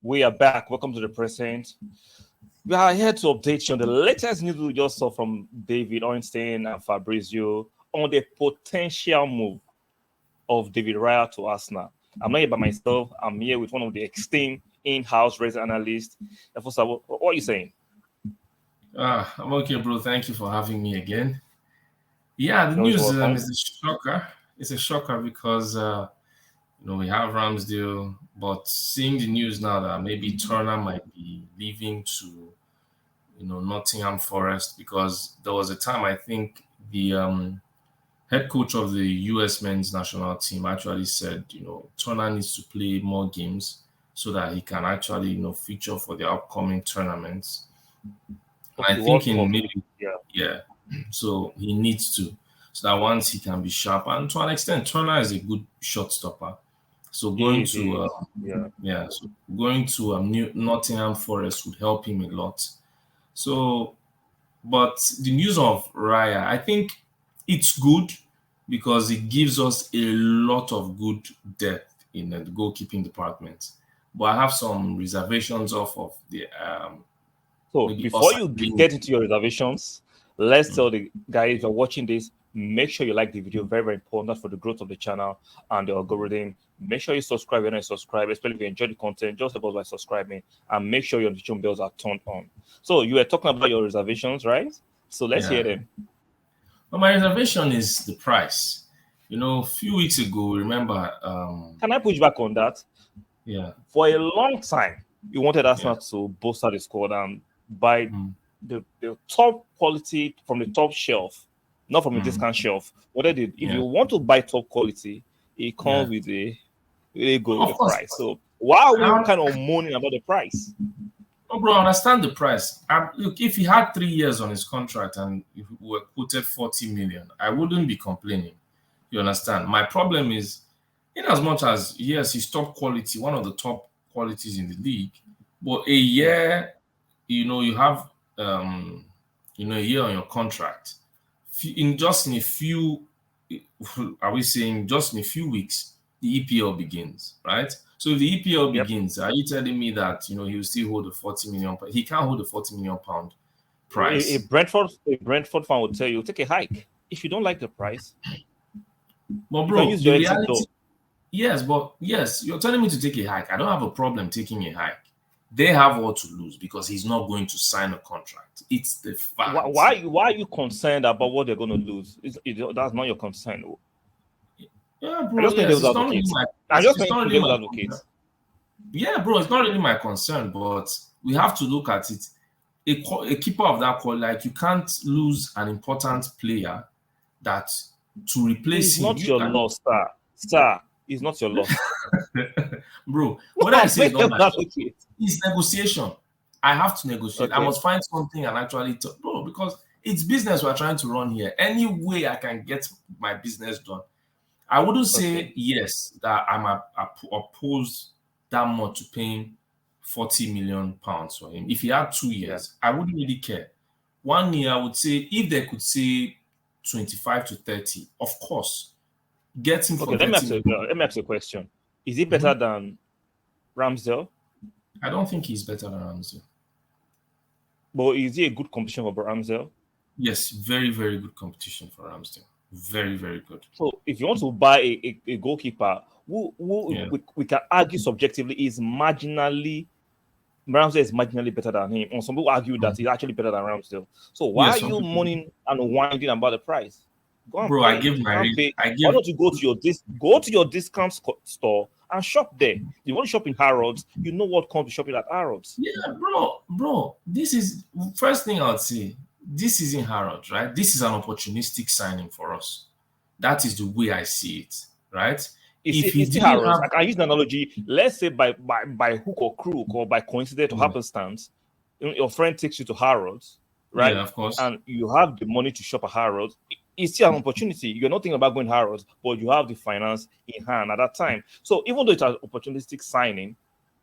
We are back. Welcome to the present. We are here to update you on the latest news we just saw from David Ornstein and Fabrizio on the potential move of David Raya to Arsenal. I'm not here by myself. I'm here with one of the esteemed in-house race analysts. First of all, what are you saying? I'm okay, bro. Thank you for having me again. Yeah, the No, news is a shocker. It's a shocker because we have Ramsdale, but seeing the news now that maybe Turner might be leaving to Nottingham Forest, because there was a time I think the head coach of the US men's national team actually said, Turner needs to play more games so that he can actually, feature for the upcoming tournaments. And I think in maybe, yeah, so he needs to, so that once he can be sharp, and to an extent, Turner is a good shot stopper. So going to Nottingham Forest would help him a lot. So, but the news of Raya, I think it's good because it gives us a lot of good depth in the goalkeeping department. But I have some reservations off of the. So before you get into your reservations, let's tell the guys if you're watching this, make sure you like the video. Very, very important for the growth of the channel and the algorithm. Make sure you subscribe when you subscribe, especially if you enjoy the content. Just about by subscribing, and make sure your notification bells are turned on. So you were talking about your reservations, right? So let's hear them. Well, my reservation is the price. A few weeks ago, remember? Can I push back on that? Yeah. For a long time, you wanted Arsenal to bolster the squad and buy the top quality from the top shelf, not from the discount shelf. What I did, if you want to buy top quality, it comes with a good price. So why are we kind of moaning about the price? No, bro, I understand the price. Look, if he had 3 years on his contract and if we were quoted 40 million, I wouldn't be complaining. You understand? My problem is, in as much as, yes, he's top quality, one of the top qualities in the league, but a year, you have, a year on your contract. In a few, are we saying just in a few weeks, the EPL begins, right? So if the EPL begins, are you telling me that he will still hold a 40 million? He can't hold a 40 million pound price. A Brentford fan will tell you take a hike if you don't like the price. But bro, the reality, yes, you're telling me to take a hike. I don't have a problem taking a hike. They have all to lose because he's not going to sign a contract. It's the fact. Why are you concerned about what they're going to lose? That's not your concern. Yeah, bro. It's not really my concern. Yeah, bro, it's not really my concern, but we have to look at it. A keeper of that quality, like you can't lose an important player that to replace him. It's not your loss, sir. Sir, it's not your loss. Bro, what I say is not my loss. It's negotiation. I have to negotiate. I must find something and actually bro, because it's business we're trying to run here. Any way I can get my business done. I wouldn't say yes that I'm opposed that much to paying 40 million pounds for him. If he had 2 years, I wouldn't really care. 1 year, I would say if they could say 25 to 30, of course, get him for 30 million. Let me ask you a question. Is he better than Ramsdale? I don't think he's better than Ramsdale. But is he a good competition for Ramsdale? Yes, very, very good competition for Ramsdale. Very, very good. So if you want to buy a goalkeeper who we can argue subjectively is Ramsdale is marginally better than him, and some people argue that he's actually better than Ramsdale. So why are you moaning and whining about the price? Bro, I give my reason. Why don't you go to your discount store and shop there? You want to shop in Harrods, you know what comes to shopping at Harrods. Yeah, bro. This is first thing I would say. This isn't Harrods, right? This is an opportunistic signing for us. That is the way I see it, right? If he didn't Harrods, I can use an analogy. Let's say by hook or crook or by coincidence or happenstance, your friend takes you to Harrods, right? Yeah, of course. And you have the money to shop at Harrods. It's still an opportunity. You're not thinking about going to Harrods, but you have the finance in hand at that time. So even though it's an opportunistic signing,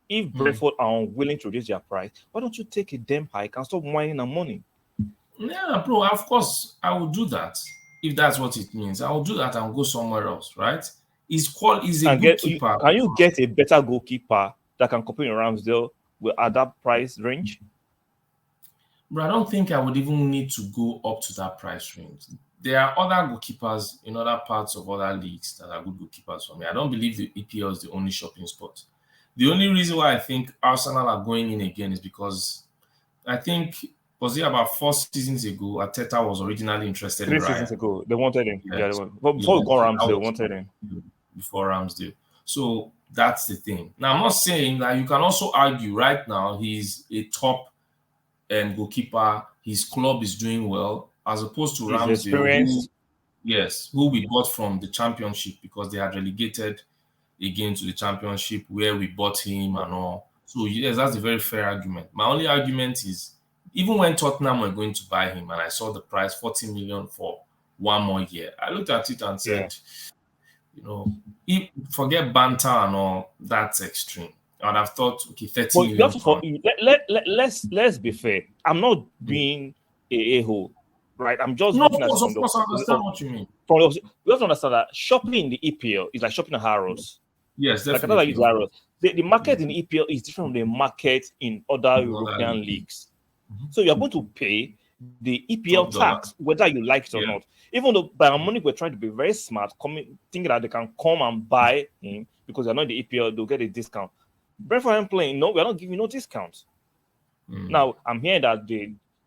if Brentford are unwilling to reduce their price, why don't you take a damn hike and stop whining and money? Yeah, bro, of course, I will do that. If that's what it means, I will do that and go somewhere else, right? He's a good keeper. Can you get a better goalkeeper that can compete in Ramsdale at that price range? But I don't think I would even need to go up to that price range. There are other goalkeepers in other parts of other leagues that are good goalkeepers for me. I don't believe the EPL is the only shopping spot. The only reason why I think Arsenal are going in again is because I think, was it about 4 seasons ago, Arteta was originally interested in 3 seasons Raya. ago, they wanted him. Yeah, Yes. but before we got Ramsdale, they That was wanted him. before Ramsdale. So that's the thing. Now, I'm not saying that you can also argue right now he's a top goalkeeper. His club is doing well, as opposed to He's Ramsdale, experienced. who we bought from the championship because they had relegated again to the championship where we bought him and all. So yes, that's a very fair argument. My only argument is even when Tottenham were going to buy him and I saw the price 40 million for 1 more year, I looked at it and said, if forget banter and all, that's extreme. I would have thought, okay, 30 But you have million to pounds. let's be fair. I'm not being a hole, right? I'm just No, of looking at it course, from of the course, I understand what you mean. you have to understand that shopping in the EPL is like shopping at Harrods. Yes, Like I thought I definitely. use Harrods. The market in the EPL is different from the market in other European leagues. So you're going to pay the EPL tax, whether you like it or not. Even though Bayern Munich were trying to be very smart, thinking that they can come and buy him because they're not in the EPL, they'll get a discount. Brentford and playing, no, we're not giving no discounts. Now, I'm hearing that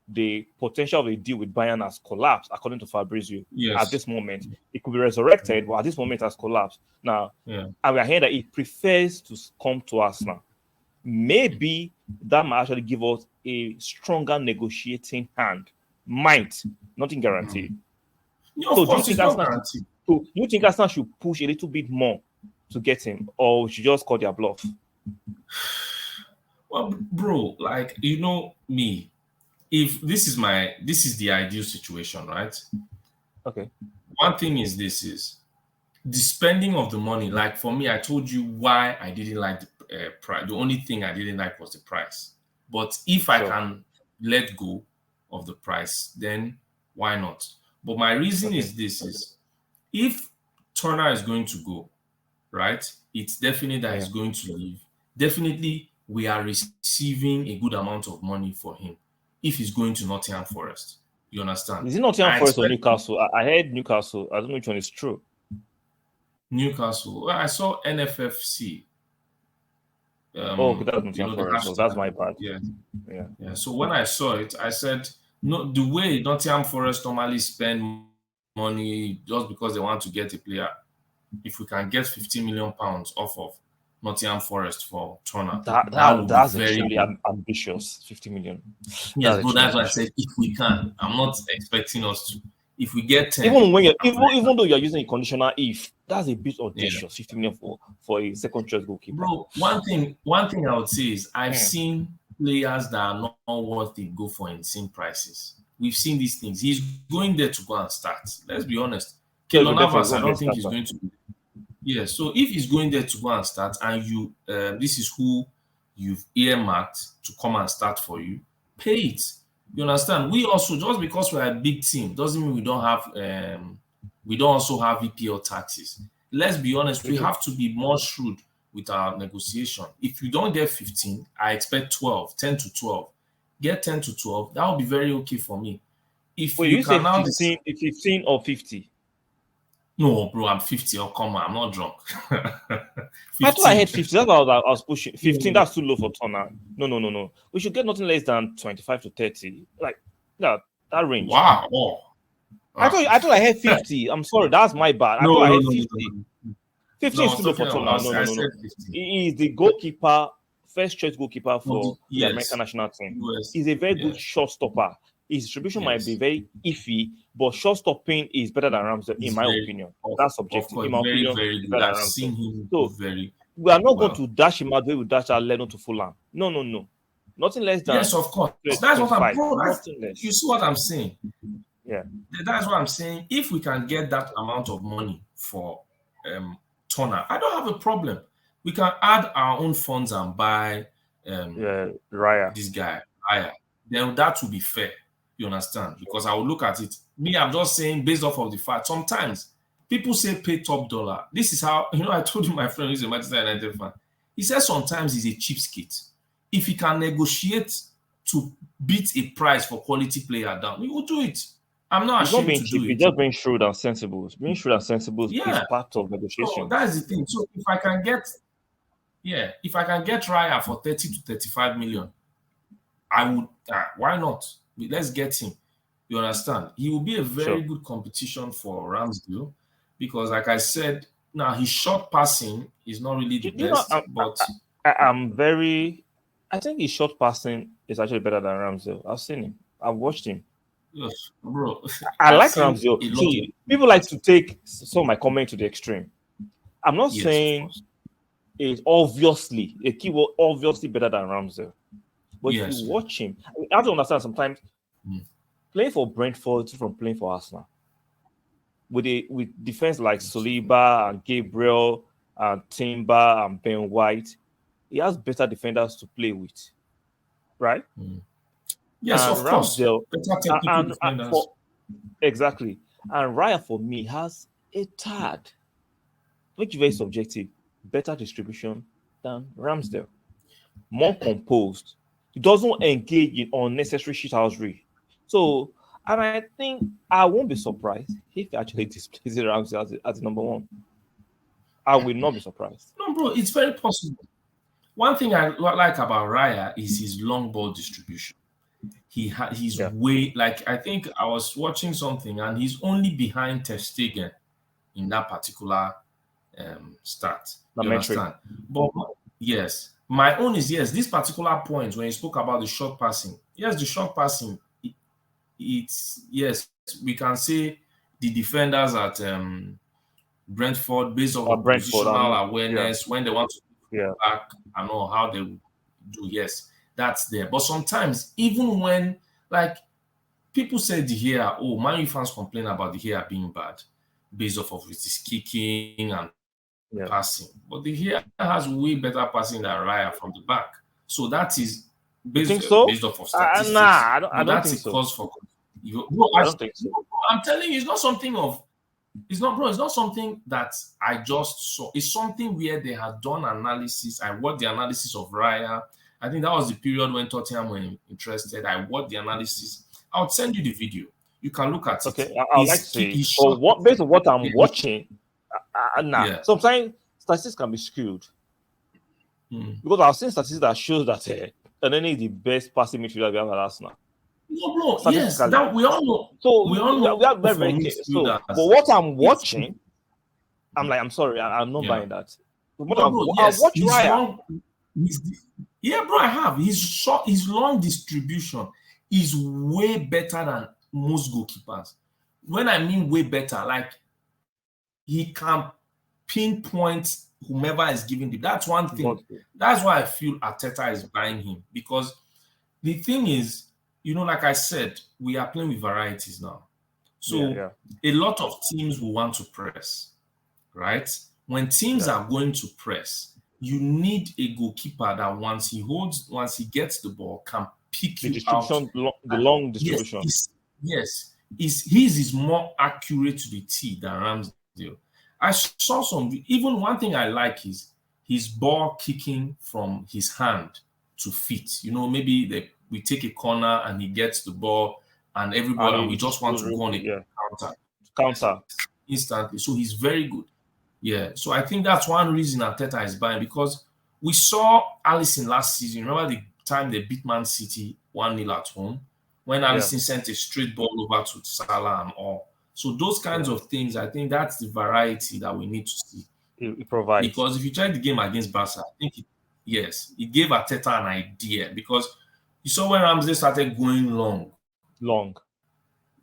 the potential of a deal with Bayern has collapsed, according to Fabrizio. At this moment, it could be resurrected, but at this moment, it has collapsed. Now, and we are hearing that he prefers to come to Arsenal. Maybe that might actually give us a stronger negotiating hand. Might, nothing guaranteed. So do you think Arsenal should push a little bit more to get him, or we should just call their bluff? Well, bro, like me, if this is the ideal situation, right? Okay. One thing is the spending of the money. Like for me, I told you why I didn't like the price. The only thing I didn't like was the price. But if I can let go of the price, then why not? But my reason is if Turner is going to go, right? It's definite that he's going to leave. Definitely, we are receiving a good amount of money for him if he's going to Nottingham Forest. You understand? Is it Nottingham Forest or Newcastle? I heard Newcastle. I don't know which one is true. Newcastle. Well, I saw NFFC. That's Nottingham Forest. So that's my bad. Yeah. So when I saw it, I said, no, the way Nottingham Forest normally spend money just because they want to get a player, if we can get 15 million pounds off of Nottingham Forest for Turner, that's extremely ambitious. 50 million. Yes, but that's why I said if we can. I'm not expecting us to. If we get 10, even though you're using a conditional if, that's a bit audacious. 50 million for a second choice goalkeeper. Bro, one thing I would say is I've seen players that are not worth it go for insane prices. We've seen these things. He's going there to go and start. Let's be honest. Keylor Navas, I don't think he's going to be. Yeah, so if he's going there to go and start, and you, this is who you've earmarked to come and start for you, pay it. You understand? We also, just because we're a big team, doesn't mean we don't also have EPL taxes. Let's be honest, we have to be more shrewd with our negotiation. If you don't get 15, I expect 12, 10 to 12. Get 10 to 12, that will be very okay for me. If you say 15 or 50? No, bro, I'm 50. Oh, come on, I'm not drunk. I thought I had 50. That's what I was pushing. 15, that's too low for Turner. No. We should get nothing less than 25 to 30. Like that range. Wow. Oh. I thought I had 50. I'm sorry, that's my bad. I thought I had 50. 50 is too low for Turner. No. He is the goalkeeper, first choice goalkeeper for the American national team. He's a very good shot stopper. His distribution might be very iffy, but shot stopping is better than Ramsdale, in my opinion. That's subjective. In my opinion, very good. I've seen him very. We are not going to dash him out the way we dash our Leno to Fulham. No. Nothing less than. Yes, of course. That's what I'm. You see what I'm saying? Yeah. That's what I'm saying. If we can get that amount of money for Turner, I don't have a problem. We can add our own funds and buy Raya. This guy, Raya. Then that will be fair. You understand? Because I will look at it. I'm just saying based off of the fact. Sometimes people say pay top dollar. This is how, I told you my friend who's a Manchester United fan. He said sometimes he's a cheapskate. If he can negotiate to beat a price for quality player down, he will do it. I'm not He's not ashamed being to do cheap. He's it. just being shrewd and sensible. Being shrewd and sensible is Yeah. part of So that's negotiations. the thing. So if I can get, if I can get Raya for 30 to 35 million, I would. Why not? Let's get him. You understand? He will be a very Sure. good competition for Ramsdale because, like I said, now his short passing is not really the You know, best, but I'm very. I think his short passing is actually better than Ramsdale. I've seen him. I've watched him. bro, I I've like seen Ramsdale. a lot of See, people like to take some of my comment to the extreme. I'm not yes, of saying course, it's obviously a keyword obviously better than Ramsdale. But if you yes, watch him, you have to understand sometimes Mm. playing for Brentford from playing for Arsenal. With defense like Saliba and Gabriel and Timber and Ben White, he has better defenders to play with, right? yes, And of course, Ramsdale, better technical defenders. for exactly, and Raya for me has a tad, which is very subjective, better distribution than Ramsdale. More composed. He doesn't engage in unnecessary shithousery. So, and I think I won't be surprised if he actually displays Ramsdale as number one. I will not be surprised. No, bro, it's very possible. One thing I like about Raya is his long ball distribution. He's Yeah, way like I think I was watching something and he's only behind Ter Stegen in that particular start. the You metric. understand? But yes, my own is yes. This particular point when you spoke about the short passing, yes, the short passing, it's yes, we can say the defenders at Brentford based off of Brentford. positional Yeah, awareness when they want to yeah. back and know how they would do. Yes, that's there. But sometimes even when like people say the hair, oh, Man U fans complain about the hair being bad based off of his kicking and Yeah. passing. But the hair has way better passing than Raya from the back. So that is You think based so? based off of Nah, statistics. I But don't that's think a so. cause for no, I don't think so. I'm telling you, it's not something of it's not, bro. It's not something that I just saw. It's something where they had done analysis. I watched the analysis of Raya. I think that was the period when Tottenham were interested. I watched the analysis. I'll send you the video. You can look at it. Okay, I would like to see it. His But shot. what based on what I'm Yeah, watching, nah. yeah. Sometimes statistics can be skewed Mm. because I've seen statistics that shows that Elneny is the best passing midfielder we have at Arsenal. No, bro. Yes, Statistically. that we all know. So We all we are know very, for very so. midfielders. But what I'm It's watching, I'm like, I'm sorry, I'm not yeah. buying that. What No, bro. I Yes, watch his Raya. long. His, yeah, bro. I have his short. His long distribution is way better than most goalkeepers. When I mean way better, like he can pinpoint whomever is giving the. That's one thing. That's why I feel Arteta is buying him because the thing is, like I said, we are playing with varieties now. So Yeah. a lot of teams will want to press, right? When teams Yeah. are going to press, you need a goalkeeper that once he gets the ball, can pick The you out. distribution, the long distribution. Yes, his is more accurate to the T than Ramsdale. I saw even one thing I like is his ball kicking from his hand to feet. Maybe we take a corner and he gets the ball and everybody and we just want to go on a counter instantly. So he's very good. Yeah. So I think that's one reason Arteta is buying because we saw Alisson last season. Remember the time they beat Man City 1-0 at home when Alisson sent a straight ball over to Salah and all. So those kinds of things, I think that's the variety that we need to see. It provides. Because if you check the game against Barca, I think it gave Arteta an idea because you saw when Ramsdale started going long,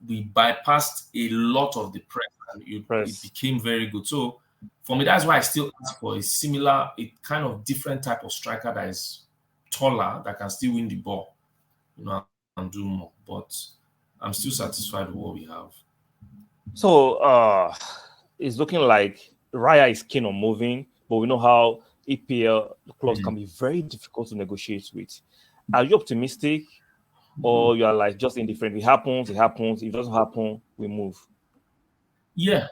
we bypassed a lot of the press and it became very good. So for me, that's why I still ask for a kind of different type of striker that is taller, that can still win the ball, and do more. But I'm still satisfied with what we have. So it's looking like Raya is keen on moving, but we know how EPL clubs can be very difficult to negotiate with. Are you optimistic, or you are like just indifferent? It happens. If it doesn't happen, we move. Yeah,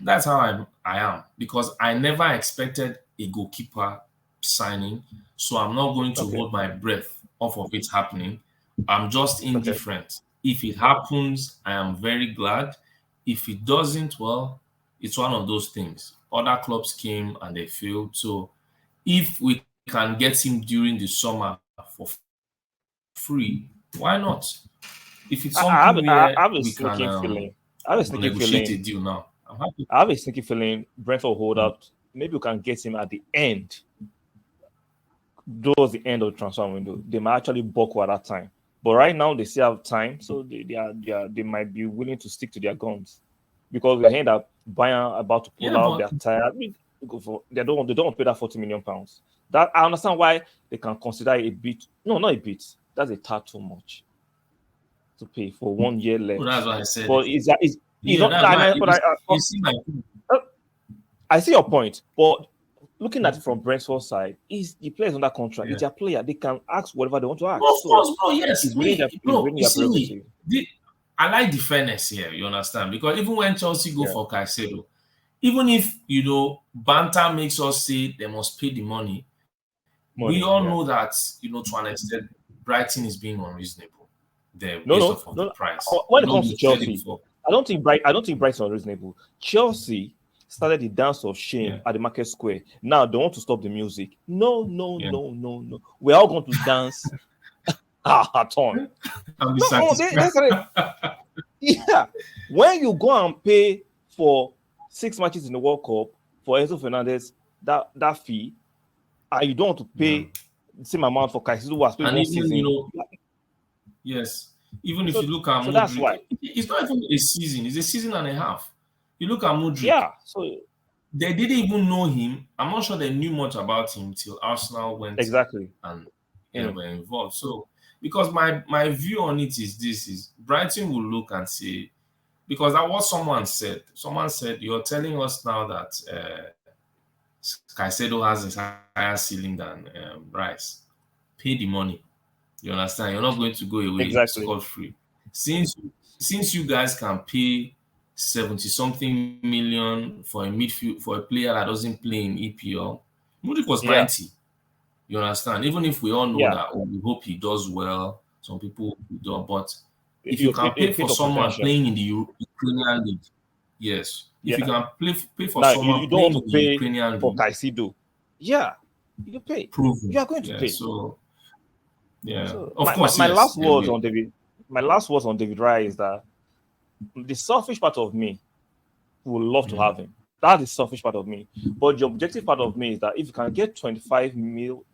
that's how I am because I never expected a goalkeeper signing, so I'm not going to Okay. hold my breath off of it happening. I'm just Okay. indifferent. If it happens, I am very glad. If it doesn't, well, it's one of those things. Other clubs came and they failed. So if we can get him during the summer for free, why not? If it's something I where have a we can sneaking feeling. I have a sneaking negotiate feeling. a deal now, I'm happy. I have a sneaking feeling Brentford hold out. Maybe we can get him at the end. Towards the end of the transfer window. They might actually buckle at that time. But right now they still have time, so they might be willing to stick to their guns. Because we're hearing that Bayern about to pull Yeah, out, but they're tired. They don't want to pay that 40 million pounds. That I understand why they can consider it a bit. No, not a bit. That's a tad too much to pay for 1 year well, left. that's why I said But it. is Yeah, not. that's why But you see my uh, I see your point, but looking at it from Brentford's side, is the players under contract, yeah. is their player. They can ask whatever they want to No, ask. of So course, bro. Yes, me, it's bro. within You their see me. prerogative. I like the fairness here. You understand? Because even when Chelsea go Yeah. for Caicedo, even if banter makes us say they must pay the money, we all Money, know yeah. that to an extent, Brighton is being unreasonable there No, based no, off of the no. price. When I it know comes to you said it Chelsea, before. I don't think Brighton is reasonable. Chelsea started the dance of shame Yeah, at the Market Square. Now they want to stop the music. No, no, yeah. no, no, no. We're all going to dance our turn. I'll be No, oh, they satisfied. started. Yeah. When you go and pay for 6 matches in the World Cup for Enzo Fernandez, that fee, and you don't want to Yeah. pay the same amount for Caicedo who has played And one even, season. yes, even if So you look at so that's Modric, why. it's not even a season, it's a season and a half. You look at Modric, Yeah. So they didn't even know him. I'm not sure they knew much about him till Arsenal went exactly. and Mm. were involved. So, because my view on it is this: is Brighton will look and say, because that was someone said. Someone said, "You're telling us now that Caicedo has a higher ceiling than Rice. Pay the money. You understand? You're not going to go away Exactly. scot free. Since since you guys can pay 70 something million for a midfield for a player that doesn't play in EPL, Mudrik was Yeah. 90. You understand? Even if we all know Yeah. that, we hope he does well, some people don't, but if you You can pay pay for for someone potential. playing in the Ukrainian league, yes. If you Yeah. can pay for Now someone you don't want playing to in the pay Ukrainian for league, Caicedo. Yeah. You pay. You proven. are going to Yeah. pay. So yeah. So Of course, my yes, last they words will. on David Raya is that the selfish part of me would love to have him. That's the selfish part of me. But the objective part of me is that if you can get 25 mil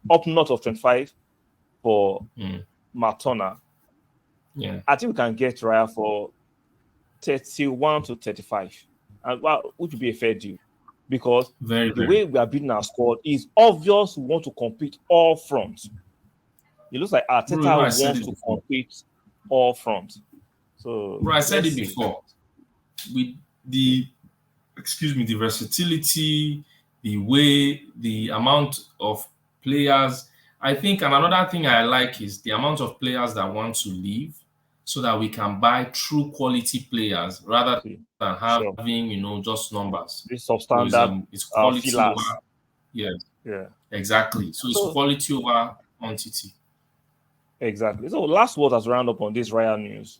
up north of 25 for Matona, Yeah. I think we can get Raya for 31 to 35. And which would be a fair deal. Because Very, the very. way we are building our squad is obvious we want to compete all fronts. It looks like Bro, Arteta I said wants it to before. compete all fronts. So Bro, I said let's it see. before. With the the versatility, the way, the amount of players. I think, and another thing I like is the amount of players that want to leave so that we can buy true quality players rather See. than Sure. having, just numbers. This So substandard it's quality fillers. over, yeah, Yeah. exactly. So it's So quality over quantity. exactly. So last word as round up on this Raya news.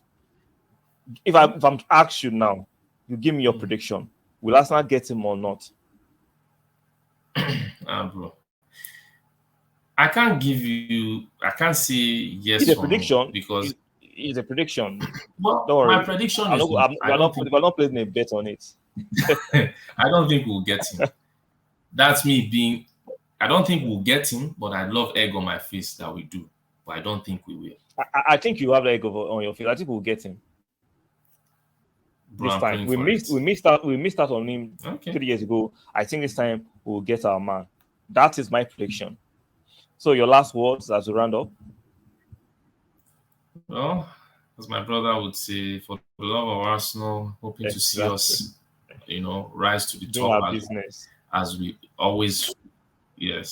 If I'm to ask you now, you give me your prediction. Will Arsenal get him or not? Bro. I can't say yes It's a or no prediction. because, It's a prediction. well, Don't my worry. prediction is no. I don't think We're not playing a bet on it. I don't think we'll get him. That's me being. I don't think we'll get him, but I love egg on my face that we do. But I don't think we will. I think you have the egg on your face. I think we'll get him Bro, this I'm time. praying for it. We missed out on him Okay. 3 years ago. I think this time we'll get our man. That is my prediction. So your last words as we round up. Well, as my brother would say, for the love of Arsenal, hoping to see Exactly. us, rise to the Doing top our business. as we always. Yes.